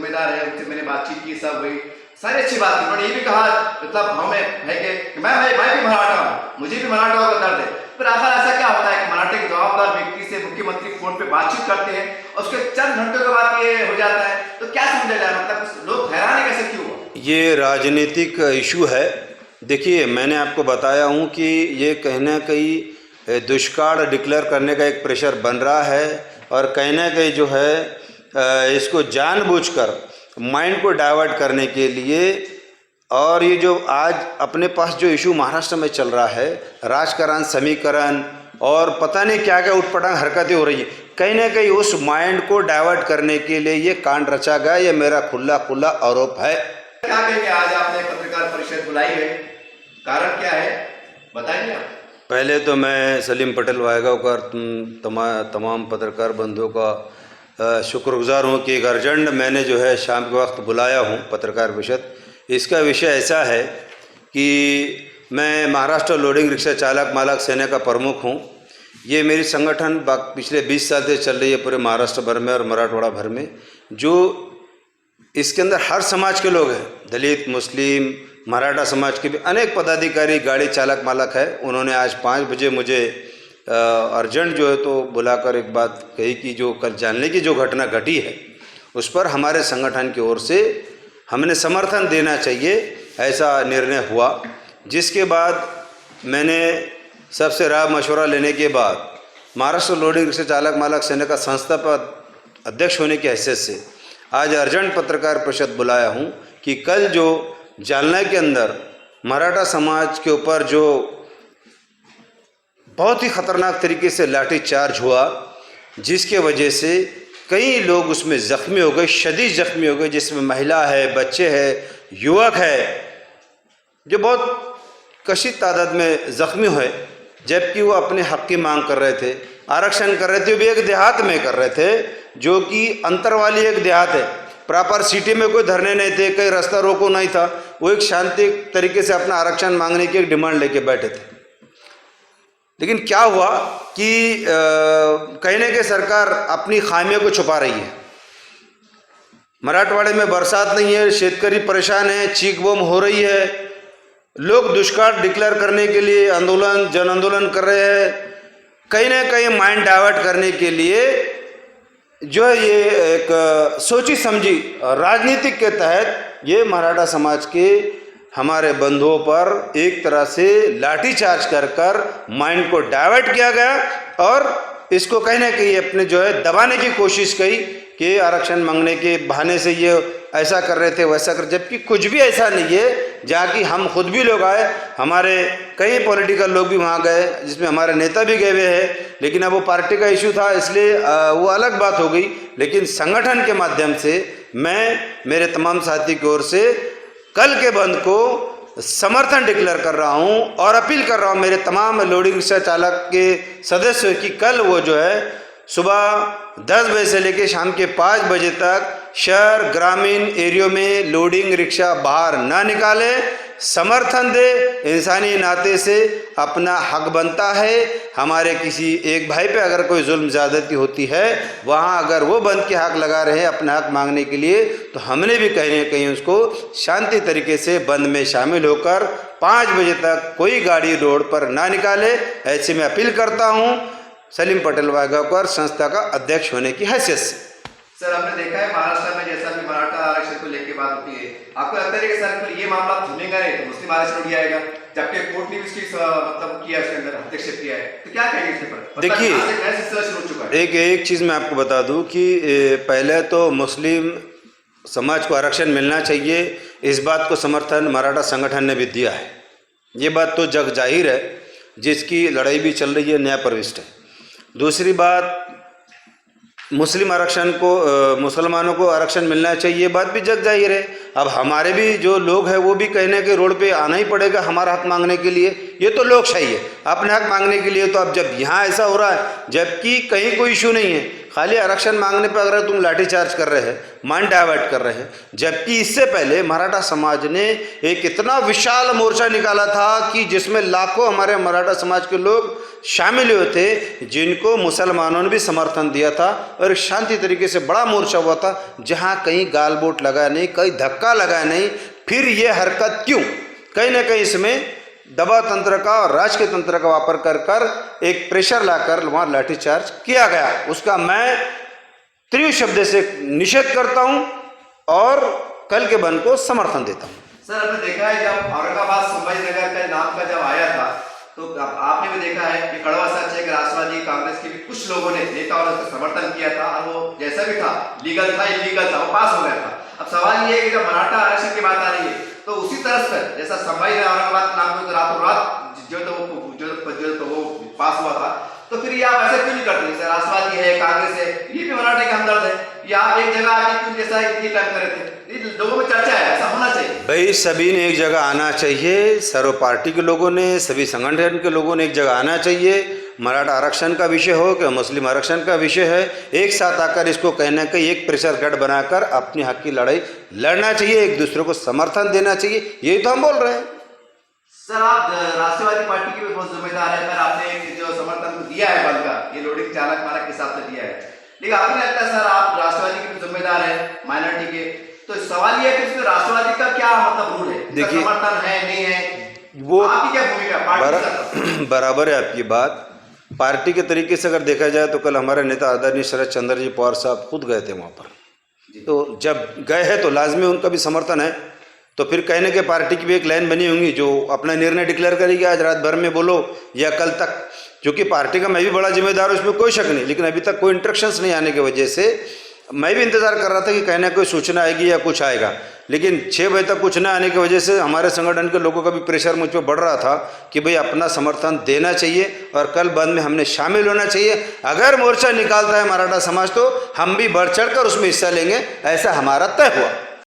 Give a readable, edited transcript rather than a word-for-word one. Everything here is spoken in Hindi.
जिम्मेदार है, उनसे मैंने बातचीत की, सब हुई, सारी अच्छी बात। उन्होंने ये भी कहा, मतलब हमें है कि मैं भी मराठा हूँ, मुझे भी मराठा का दर्द है। फिर आखिर ऐसा क्या होता है कि मराठे के जवाबदार व्यक्ति से मुख्यमंत्री फोन पे बातचीत करते हैं और उसके चंद घंटों के बाद ये हो जाता है, तो क्या समझा जाए, मतलब लोग हैरान कैसे क्यों हुआ? ये राजनीतिक इशू है। देखिए, मैंने आपको बताया हूँ कि ये कहीं ना कहीं दुष्काल डिक्लेयर करने का एक प्रेशर बन रहा है और कहीं ना कहीं जो है इसको जानबूझकर माइंड को डाइवर्ट करने के लिए। और ये जो आज अपने पास जो इशू महाराष्ट्र में चल रहा है, राजकारण, समीकरण और पता नहीं क्या क्या उठपटांग हरकतें हो रही है, कहीं ना कहीं उस माइंड को डाइवर्ट करने के लिए ये कांड रचा गया। ये मेरा खुला खुला आरोप है। क्या कहेंगे, आज आपने पत्रकार परिषद बुलाई है, कारण क्या है, बताइए आप। पहले तो मैं सलीम पटेल वायगांव का तमाम पत्रकार बंधुओं का शुक्रगुजार हूँ कि एक अर्जेंट मैंने जो है शाम के वक्त बुलाया हूँ पत्रकार परिषद। इसका विषय ऐसा है कि मैं महाराष्ट्र लोडिंग रिक्शा चालक मालक सेना का प्रमुख हूँ। ये मेरी संगठन पिछले 20 साल से चल रही है पूरे महाराष्ट्र भर में और मराठवाड़ा भर में। जो इसके अंदर हर समाज के लोग हैं, दलित, मुस्लिम, मराठा समाज के भी अनेक पदाधिकारी, गाड़ी चालक मालक है। उन्होंने आज 5 बजे मुझे अर्जेंट जो है तो बुलाकर एक बात कही कि जो कल जानने की जो घटना घटी है उस पर हमारे संगठन की ओर से हमने समर्थन देना चाहिए, ऐसा निर्णय हुआ। जिसके बाद मैंने सबसे राय मशवरा लेने के बाद महाराष्ट्र लोडिंग रिक्शा चालक मालक सेना का संस्थापक अध्यक्ष होने की हैसियत से आज अर्जेंट पत्रकार परिषद बुलाया हूँ कि कल जो जालना के अंदर मराठा समाज के ऊपर जो बहुत ही ख़तरनाक तरीके से लाठीचार्ज हुआ, जिसके वजह से कई लोग उसमें ज़ख्मी हो गए, शदीद ज़ख्मी हो गए, जिसमें महिला है, बच्चे हैं, युवक है, जो बहुत कशिश तादाद में ज़ख्मी हुए, जबकि वो अपने हक़ की मांग कर रहे थे, आरक्षण कर रहे थे। वो भी एक देहात में कर रहे थे, जो कि अंतर वाली एक देहात है। प्रॉपर सिटी में कोई धरने नहीं थे, कहीं रास्ता रोको नहीं था। वो एक शांति तरीके से अपना आरक्षण मांगने की एक डिमांड लेके बैठे थे। लेकिन क्या हुआ कि कहीं ना कहीं सरकार अपनी खामियों को छुपा रही है। मराठवाड़े में बरसात नहीं है, शेतकरी परेशान है, चीख बम हो रही है, लोग दुष्काल डिक्लेयर करने के लिए आंदोलन, जन आंदोलन कर रहे हैं। कहीं ना कहीं माइंड डाइवर्ट करने के लिए जो है ये एक सोची समझी राजनीतिक के तहत ये मराठा समाज के हमारे बंधुओं पर एक तरह से लाठीचार्ज कर माइंड को डाइवर्ट किया गया और इसको कहीं ना कहीं अपने जो है दबाने की कोशिश की कि आरक्षण मांगने के बहाने से ये ऐसा कर रहे थे, वैसा कर, जबकि कुछ भी ऐसा नहीं है। जहाँ कि हम खुद भी लोग आए, हमारे कई पॉलिटिकल लोग भी वहाँ गए, जिसमें हमारे नेता भी गए हुए हैं, लेकिन अब वो पार्टी का इशू था इसलिए वो अलग बात हो गई। लेकिन संगठन के माध्यम से मैं मेरे तमाम साथी की ओर से कल के बंद को समर्थन डिक्लेयर कर रहा हूं और अपील कर रहा हूं मेरे तमाम लोडिंग रिक्शा चालक के सदस्यों की कल वो जो है सुबह 10 बजे से लेकर शाम के 5 बजे तक शहर ग्रामीण एरियो में लोडिंग रिक्शा बाहर ना निकाले, समर्थन दे। इंसानी नाते से अपना हक बनता है। हमारे किसी एक भाई पे अगर कोई जुल्म ज़्यादती होती है, वहाँ अगर वो बंद के हक लगा रहे हैं अपना हक मांगने के लिए, तो हमने भी कहीं ना कहीं उसको शांति तरीके से बंद में शामिल होकर 5 बजे तक कोई गाड़ी रोड पर ना निकाले, ऐसे में अपील करता हूँ सलीम पटेल वायगांवकर संस्था का अध्यक्ष होने की हैसियत से। सर, आपने देखा है महाराष्ट्र में जैसा भी मराठा आरक्षण को लेकर बात होती है, आपको लगता है कि सर ये मामला थमेगा नहीं तो मुस्लिम आरक्षण उठ जाएगा, जबकि कोर्ट ने भी इसकी मतलब किया, इसके अंदर हस्तक्षेप किया है, तो क्या कहेंगे इसके पर? देखिए, एक चीज़ मैं आपको बता दूं कि पहले तो मुस्लिम समाज को आरक्षण मिलना चाहिए, इस बात को समर्थन मराठा संगठन ने भी दिया है। ये बात तो जग जाहिर है, जिसकी लड़ाई भी चल रही है, न्याय प्रविष्ट है। दूसरी बात, मुस्लिम आरक्षण को मुसलमानों को आरक्षण मिलना चाहिए, बात भी जग जाहिर है। अब हमारे भी जो लोग हैं वो भी कहने के रोड पे आना ही पड़ेगा हमारा हक मांगने के लिए। ये तो लोकशाही है, अपने हक मांगने के लिए। तो अब जब यहाँ ऐसा हो रहा है, जबकि कहीं कोई इशू नहीं है, खाली आरक्षण मांगने पर अगर तुम लाठीचार्ज कर रहे हैं, माइंड डाइवर्ट कर रहे हैं, जबकि इससे पहले मराठा समाज ने एक इतना विशाल मोर्चा निकाला था कि जिसमें लाखों हमारे मराठा समाज के लोग शामिल हुए थे, जिनको मुसलमानों ने भी समर्थन दिया था और एक शांति तरीके से बड़ा मोर्चा हुआ था, जहां कहीं गाल बोट लगा नहीं, कहीं धक्का लगा नहीं। फिर ये हरकत क्यों? कहीं ना कहीं इसमें दबाव तंत्र का और राजकीय तंत्र का वापर कर कर एक प्रेशर लाकर वहाँ लाठीचार्ज किया गया। उसका मैं तीव्र शब्द से निषेध करता हूँ और कल के बंद को समर्थन देता हूँ। सर, आपने देखा है जब औरंगाबाद संभाजीनगर का नाम का जब आया था तो आपने भी देखा है कि कड़वा सच है कि राष्ट्रवादी कांग्रेस के भी कुछ लोगों ने नेताओं ने उसका समर्थन किया था और वो जैसा भी था, लीगल था इलीगल था, वो पास हो गया था। अब सवाल ये है कि जब मराठा आरक्षण की बात आ रही है तो उसी तरह से जैसा संभाजी औरंगाबाद नाम को रातों रात जो वो पास हुआ था, तो फिर ये आप ऐसा क्यों नहीं करते? सर, राष्ट्रवादी है, कांग्रेस है, ये भी मराठे का हमदर्द है, या आप एक जगह आके क्यों जैसा ये टाइम करे थे? लोगों में चर्चा है, ऐसा होना चाहिए भाई। सभी ने एक जगह आना चाहिए, सर्व पार्टी के लोगों ने, सभी संगठन के लोगों ने एक जगह आना चाहिए। मराठा आरक्षण का विषय हो कि मुस्लिम आरक्षण का विषय है, एक साथ आकर इसको कहना कि एक प्रेशर गढ़ बनाकर अपनी हक की लड़ाई लड़ना चाहिए, एक दूसरे को समर्थन देना चाहिए, यही तो हम बोल रहे हैं। सर, आप राष्ट्रवादी पार्टी की भी बहुत जिम्मेदार है, पर आपने जो समर्थन दिया है बल का, ये लोडिंग चालक मानक के हिसाब से दिया है, लेकिन आपको नहीं लगता सर आप राष्ट्रवादी के भी जिम्मेदार है माइनॉरिटी के? तो सवाल ये है कि उसमें राष्ट्रवादी का क्या मतलब रूल है? देखिए, समर्थन है नहीं है, वो आपकी क्या भूमिका पार्टी? बराबर है आपकी बात। पार्टी के तरीके से अगर देखा जाए तो कल हमारे नेता आदरणीय शरद चंद्र जी पवार साहब खुद गए थे वहाँ पर, तो जब गए हैं तो लाजमी उनका भी समर्थन है। तो फिर कहने के पार्टी की भी एक लाइन बनी होंगी जो अपना निर्णय डिक्लेयर करेगी आज रात भर में बोलो या कल तक, क्योंकि पार्टी का मैं भी बड़ा जिम्मेदार हूँ, उसमें कोई शक नहीं। लेकिन अभी तक कोई इंस्ट्रक्शंस नहीं आने की वजह से मैं भी इंतज़ार कर रहा था कि कहने कोई सूचना आएगी या कुछ आएगा, लेकिन 6 बजे तक कुछ ना आने की वजह से हमारे संगठन के लोगों का भी प्रेशर मुझ पर बढ़ रहा था कि भाई अपना समर्थन देना चाहिए और कल बंद में हमने शामिल होना चाहिए। अगर मोर्चा निकालता है मराठा समाज तो हम भी बढ़ चढ़ कर उसमें हिस्सा लेंगे, ऐसा हमारा तय हुआ।